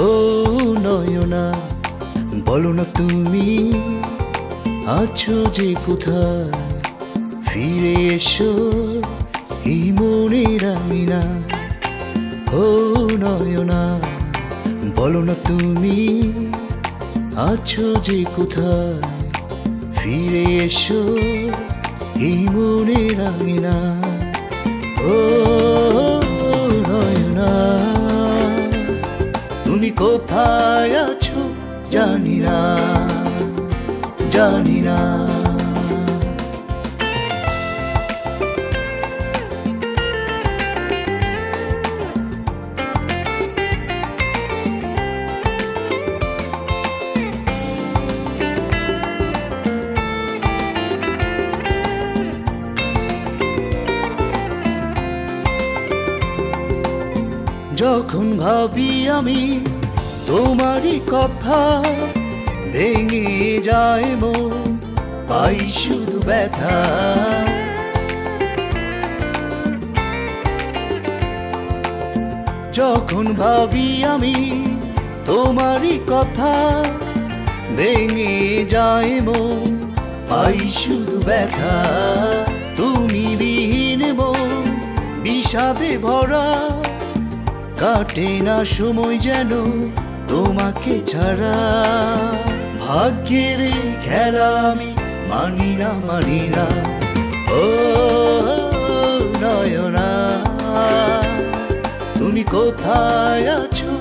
ও নয়না, বলো না তুমি আছো যে কোথায়, ফিরে এসো এই মনের আমিনা। ও নয়না, বলো না তুমি আছো যে কোথায়, ফিরে এসো এই মনের আমিনা। ও নয়না, তুমি কোথায় আছো জানি না, জানি না। যখন ভাবি আমি তোমারই কথা, ভেঙে যায় মন, পাই শুধু ব্যথা। যখন ভাবি আমি তোমারই কথা, ভেঙে যায় মন, পাই শুধু ব্যথা। তুমি বিহীন মন বিষাদে ভরা, কাটে না সময় যেন তোমাকে ছাড়া। ভাগ্যের খেলা আমি মানি না, মানি না। ও নয়না, তুমি কোথায় আছো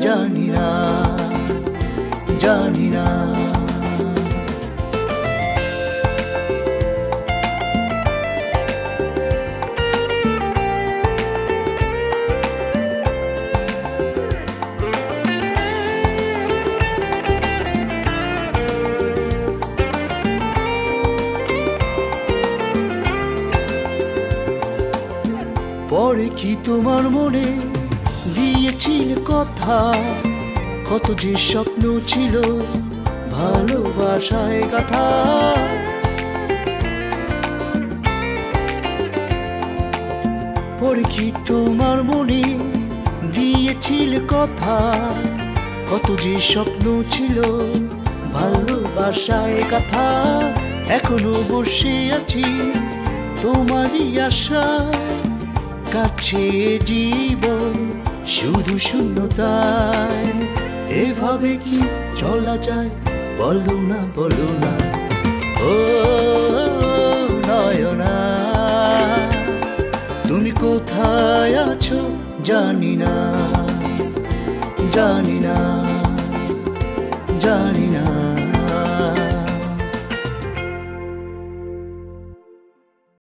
জানি না, জানি না। পরে কি তোমার মনে দিয়েছিল কথা, কত যে স্বপ্ন ছিল ভালোবাসায় কথা। পরে কি তোমার মনে দিয়েছিল কথা, কত যে স্বপ্ন ছিল ভালোবাসায় কথা। এখনো বসে আছি তোমারই আশায়, কাছে জীবন শুধু শূন্যতায়। এভাবে কি চলা যায় বলো না, বলো না। ও নয়না, তুমি কোথায় আছো জানি না, জানি না, জানি না।